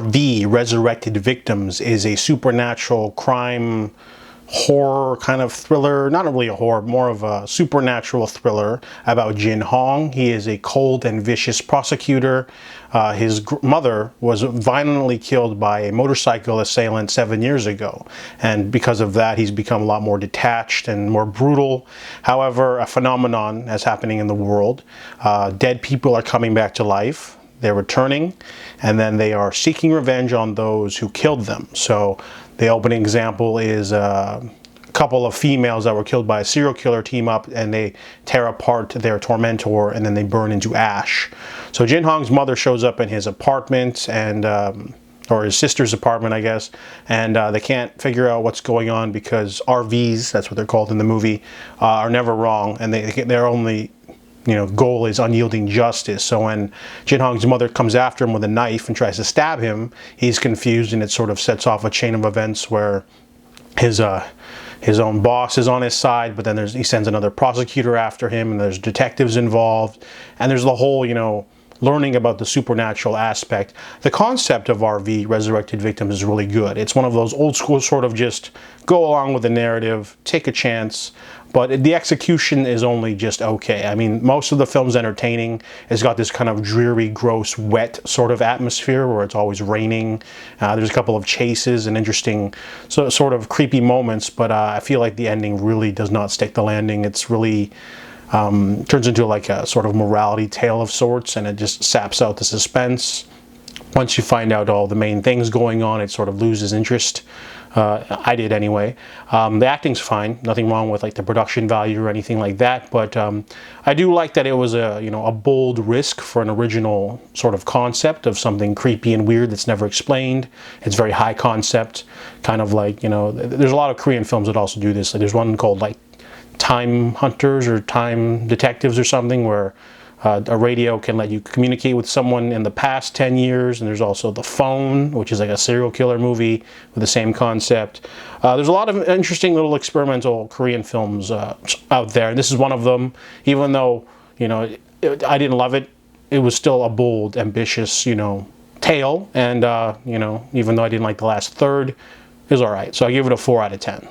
RV, Resurrected Victims, is a supernatural crime horror kind of thriller, not really a horror, more of a supernatural thriller about Jin Hong. He is a cold and vicious prosecutor. His mother was violently killed by a motorcycle assailant 7 years ago, and because of that he's become a lot more detached and more brutal. However, a phenomenon is happening in the world. Dead people are coming back to life. They're returning, and then they are seeking revenge on those who killed them. So the opening example is a couple of females that were killed by a serial killer team up, and they tear apart their tormentor, and then they burn into ash. So Jin Hong's mother shows up in his apartment, and or his sister's apartment, I guess, and they can't figure out what's going on because RVs, that's what they're called in the movie, are never wrong, and they're only goal is unyielding justice. So when Jin Hong's mother comes after him with a knife and tries to stab him, he's confused, and it sort of sets off a chain of events where his own boss is on his side, but then he sends another prosecutor after him, and there's detectives involved, and there's the whole learning about the supernatural aspect. The concept of RV, Resurrected Victims, is really good. It's one of those old school sort of just go along with the narrative, take a chance, but the execution is only just okay. I mean, most of the film's entertaining. It's got this kind of dreary, gross, wet sort of atmosphere where it's always raining. There's a couple of chases and interesting sort of creepy moments, but I feel like the ending really does not stick the landing. It's really turns into like a sort of morality tale of sorts, and it just saps out the suspense. Once you find out all the main things going on, it sort of loses interest. I did anyway. The acting's fine, nothing wrong with like the production value or anything like that, but I do like that it was a bold risk for an original sort of concept of something creepy and weird that's never explained. It's very high concept, kind of like, there's a lot of Korean films that also do this. Like there's one called like Time Hunters or Time Detectives or something, where a radio can let you communicate with someone in the past 10 years, and there's also The Phone, which is like a serial killer movie with the same concept. There's a lot of interesting little experimental Korean films out there, and this is one of them. Even though, I didn't love it, it was still a bold, ambitious, tale, and, even though I didn't like the last third, it was alright. So I give it a 4 out of 10.